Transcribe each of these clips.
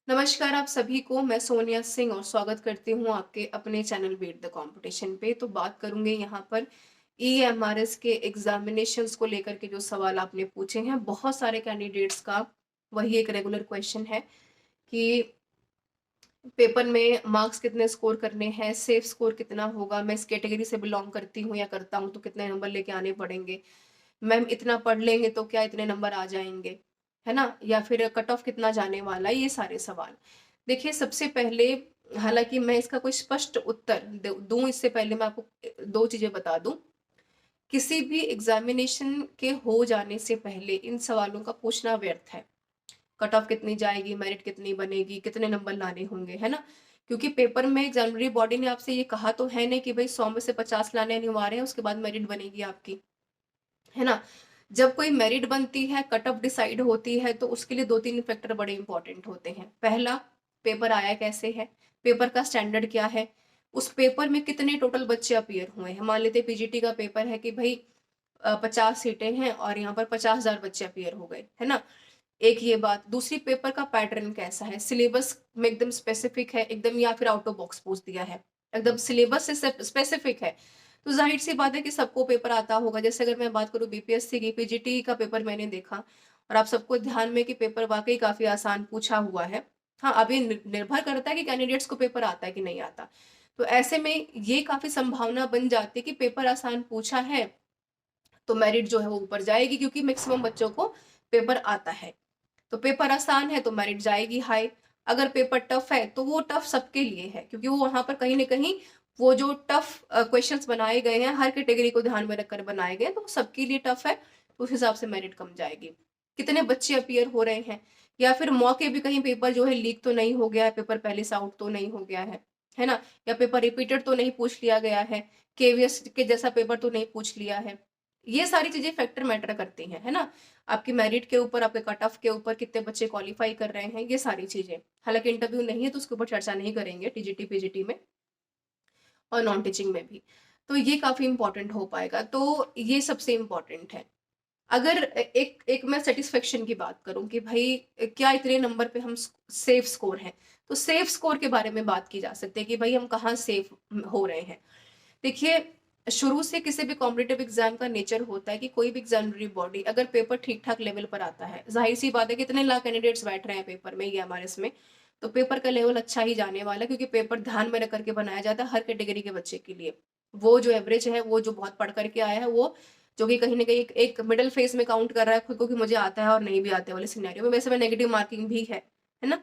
नमस्कार आप सभी को, मैं सोनिया सिंह और स्वागत करती हूँ आपके अपने चैनल बीट द कंपटीशन पे। तो बात करूँगी यहाँ पर ईएमआरएस के एग्ज़ामिनेशंस को लेकर के जो सवाल आपने पूछे हैं, बहुत सारे कैंडिडेट्स का वही एक रेगुलर क्वेश्चन है कि पेपर में मार्क्स कितने स्कोर करने हैं, सेफ स्कोर कितना होगा, मैं इस कैटेगरी से बिलॉन्ग करती हूँ या करता हूँ तो कितने नंबर लेके आने पड़ेंगे, मैम इतना पढ़ लेंगे तो क्या इतने नंबर आ जाएँगे, है ना? या फिर कट ऑफ कितना जाने वाला है, ये सारे सवाल। देखिए सबसे पहले हालाँकि मैं इसका कोई स्पष्ट उत्तर दूँ इससे पहले मैं आपको 2 चीज़ें बता दूँ। किसी भी एग्ज़ामिनेशन के हो जाने से पहले इन सवालों का पूछना व्यर्थ है। कट ऑफ कितनी जाएगी, मेरिट कितनी बनेगी, कितने नंबर लाने होंगे, है ना? क्योंकि पेपर में एग्ज़ामिनरी बॉडी ने आपसे ये कहा तो है नहीं कि भई 100 में से 50 लाने अनिवार्य है, उसके बाद मेरिट बनेगी आपकी, है ना? जब कोई मेरिट बनती है, कट ऑफ डिसाइड होती है, तो उसके लिए 2-3 फैक्टर बड़े इंपॉर्टेंट होते हैं। पहला, पेपर आया कैसे है? पेपर का स्टैंडर्ड क्या है? उस पेपर में कितने टोटल बच्चे अपीयर हुए हैं? मान लेते हैं पीजीटी का पेपर है कि भई 50 सीटें हैं और यहाँ पर 50,000 बच्चे अपीयर हो गए, है ना? एक ये बात। दूसरी, पेपर का पैटर्न कैसा है? सिलेबस में एकदम स्पेसिफिक है एकदम या फिर आउट ऑफ बॉक्स पूछ दिया है? एकदम सिलेबस से स्पेसिफिक है, तो ज़ाहिर-सी बात है कि सबको पेपर आता होगा। जैसे अगर मैं बात करूँ बीपीएससी की, पीजीटी का पेपर मैंने देखा और आप सबको ध्यान में कि पेपर वाक़ई काफ़ी आसान पूछा हुआ है। हाँ, अब ये निर्भर करता है कि कैंडिडेट्स को पेपर आता है कि नहीं आता। तो ऐसे में ये काफ़ी संभावना बन जाती है कि पेपर आसान पूछा है, तो मेरिट जो है वो ऊपर जाएगी क्योंकि मैक्सिमम बच्चों को पेपर आता है। तो पेपर आसान है तो मेरिट जाएगी हाई। अगर पेपर टफ है तो वो टफ सबके लिए है क्योंकि वो वहाँ पर कहीं न कहीं वो जो टफ क्वेश्चंस बनाए गए हैं, हर कैटेगरी को ध्यान में रखकर बनाए गए हैं, तो वो सबके लिए टफ है, तो उस हिसाब से मेरिट कम जाएगी। कितने बच्चे अपीयर हो रहे हैं या फिर मौके भी कहीं पेपर जो है लीक तो नहीं हो गया है, पेपर पहले से आउट तो नहीं हो गया है ना? या पेपर रिपीटेड तो नहीं पूछ लिया गया है, केवीएस के जैसा पेपर तो नहीं पूछ लिया है। ये सारी चीज़ें फैक्टर मैटर करती हैं, है ना? आपकी मेरिट के ऊपर, आपके कट ऑफ के ऊपर कितने बच्चे क्वालीफाई कर रहे हैं, ये सारी चीज़ें। हालाँकि इंटरव्यू नहीं है तो उसके ऊपर चर्चा नहीं करेंगे टीजीटी, पीजीटी में और नॉन टीचिंग में भी। तो ये काफ़ी इम्पोर्टेंट हो पाएगा, तो ये सबसे इम्पोर्टेंट है। अगर एक एक मैं सैटिस्फैक्शन की बात करूँ कि भई क्या इतने नंबर पे हम सेफ स्कोर हैं, तो सेफ स्कोर के बारे में बात की जा सकती है कि भई हम कहाँ सेफ हो रहे हैं। देखिए, शुरू से किसी भी कॉम्पिटिटिव एग्ज़ाम का नेचर होता है कि कोई भी एग्ज़ामिनरी बॉडी अगर पेपर ठीक-ठाक लेवल पर आता है, ज़ाहिर-सी बात है कितने लाख कैंडिडेट्स बैठ रहे हैं पेपर में ईएमआरएस में, तो पेपर का लेवल अच्छा ही जाने वाला है क्योंकि पेपर ध्यान में रख कर के बनाया जाता है हर कैटेगरी के बच्चे के लिए। वो जो एवरेज है, वो जो बहुत पढ़ कर के आया है, वो जो कि कहीं न कहीं एक एक मिडल फेज़ में काउंट कर रहा है खुद को कि मुझे आता है और नहीं भी आते वाले सिनेरियो में, वैसे में नेगेटिव मार्किंग भी है ना?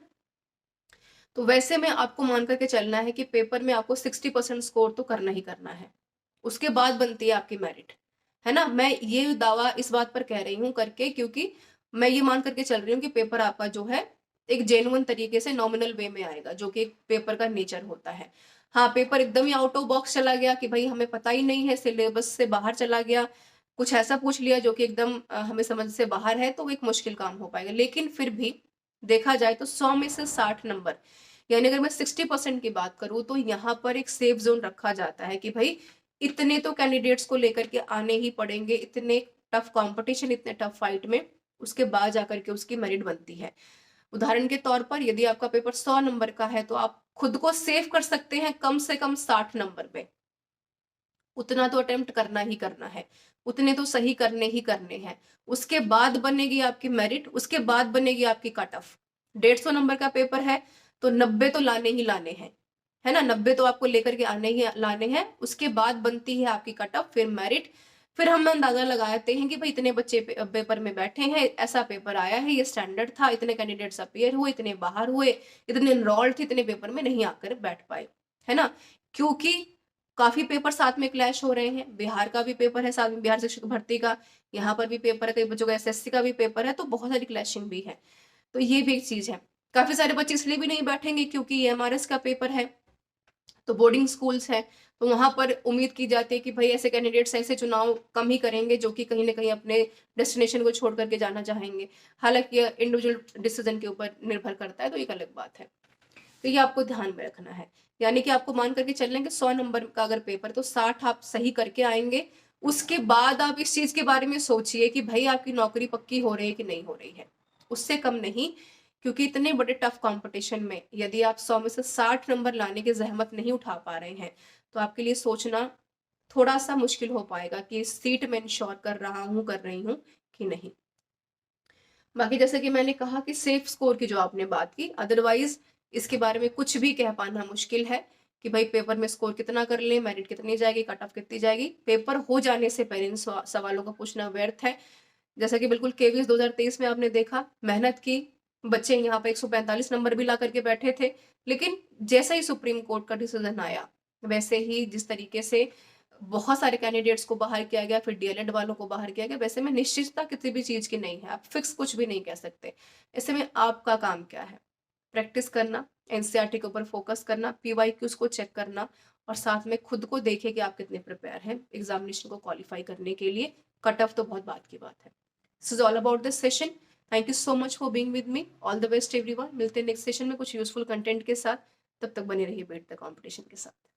तो वैसे में आपको मान कर के चलना है कि पेपर में आपको 60% स्कोर तो करना ही करना है। उसके बाद बनती है आपकी मेरिट, है ना? मैं ये दावा इस बात पर कह रही हूँ करके क्योंकि मैं ये मान कर के चल रही हूँ कि पेपर आपका जो है एक जेन्युइन तरीके से नॉमिनल वे में आएगा, जो कि एक पेपर का नेचर होता है। हाँ, पेपर एकदम ही आउट ऑफ बॉक्स चला गया कि भई हमें पता ही नहीं है, सिलेबस से बाहर चला गया, कुछ ऐसा पूछ लिया जो कि एकदम हमें समझ से बाहर है, तो वो एक मुश्किल काम हो पाएगा। लेकिन फिर भी देखा जाए तो 100 में से 60 नंबर, यानी अगर मैं 60% की बात करूँ तो यहाँ पर एक सेफ ज़ोन रखा जाता है कि भई इतने तो कैंडिडेट्स को लेकर के आने ही पड़ेंगे, इतने टफ कॉम्पिटिशन, इतने टफ फाइट में, उसके बाद जाकर के उसकी मेरिट बनती है। उदाहरण के तौर पर यदि आपका पेपर 100 नंबर का है, तो आप खुद को सेव कर सकते हैं कम से कम 60 नंबर पे। उतना तो अटेम्प्ट करना ही करना है, उतने तो सही करने ही करने हैं। उसके बाद बनेगी आपकी मेरिट, उसके बाद बनेगी आपकी कट ऑफ। 150 नंबर का पेपर है, तो 90 तो लाने ही लाने हैं, है ना? 90 तो आपको लेकर के आने ही लाने हैं, उसके बाद बनती है आपकी कट ऑफ, फिर मेरिट, फिर हम अंदाज़ा लगाते हैं कि भई इतने बच्चे पेपर में बैठे हैं, ऐसा पेपर आया है, ये स्टैंडर्ड था, इतने कैंडिडेट्स अपीयर हुए, इतने बाहर हुए, इतने एनरोल्ड थे, इतने पेपर में नहीं आकर बैठ पाए, है ना? क्योंकि काफ़ी पेपर साथ में क्लैश हो रहे हैं। बिहार का भी पेपर है साथ में, बिहार शिक्षक भर्ती का, यहाँ पर भी पेपर है, कई बच्चों का एसएससी का भी पेपर है, तो बहुत सारी क्लैशिंग भी है। तो ये भी एक चीज़ है। काफ़ी सारे बच्चे इसलिए भी नहीं बैठेंगे क्योंकि एमआरएस का पेपर है, तो बोर्डिंग स्कूल्स हैं, तो वहाँ पर उम्मीद की जाती है कि भई ऐसे कैंडिडेट्स ऐसे चुनाव कम ही करेंगे जो कि कहीं न कहीं अपने डेस्टिनेशन को छोड़ कर के जाना चाहेंगे। हालाँकि ये इंडिविजुअल डिसीज़न के ऊपर निर्भर करता है, तो एक अलग बात है। तो ये आपको ध्यान में रखना है। यानी कि आपको मान करके चलना है कि 100 नंबर का अगर पेपर तो 60 आप सही करके आएँगे। उसके बाद आप इस चीज़ के बारे में सोचिए कि भई आपकी नौकरी पक्की हो रही है कि नहीं हो रही है। उससे कम नहीं, क्योंकि इतने बड़े टफ कंपटीशन में यदि आप 100 में से 60 नंबर लाने की ज़हमत नहीं उठा पा रहे हैं, तो आपके लिए सोचना थोड़ा-सा मुश्किल हो पाएगा कि सीट मैं इंश्योर कर रहा हूँ, कर रही हूँ कि नहीं। बाकी जैसे कि मैंने कहा कि सेफ स्कोर की जो आपने बात की, अदरवाइज़ इसके बारे में कुछ भी कह पाना मुश्किल है कि भाई पेपर में स्कोर कितना कर लें, मेरिट कितनी जाएगी, कट ऑफ कितनी जाएगी। पेपर हो जाने से पहले इन सवालों का पूछना व्यर्थ है। जैसा कि बिल्कुल केवीएस 2023 में आपने देखा, मेहनत की, बच्चे यहाँ पे 145 नंबर भी ला करके बैठे थे, लेकिन जैसे ही सुप्रीम कोर्ट का डिसीजन आया, वैसे ही जिस तरीके से बहुत सारे कैंडिडेट्स को बाहर किया गया, फिर डीएलएड वालों को बाहर किया गया, वैसे में निश्चितता किसी भी चीज़ की नहीं है, आप फिक्स कुछ भी नहीं कह सकते। ऐसे में आपका काम क्या है? प्रैक्टिस करना, एनसीईआरटी के ऊपर फोकस करना, पीवाईक्यूज को चेक करना और साथ में खुद को देखें कि आप कितने प्रिपेयर हैं एग्जामिनेशन को क्वालिफाई करने के लिए। कट ऑफ तो बहुत बात की बात है। This is all about this session. Thank you so much for being with me. All the best everyone. मिलते हैं नेक्स्ट सेशन में कुछ यूजफुल कंटेंट के साथ। तब तक बने रहिए बीट द कॉम्पिटिशन के साथ।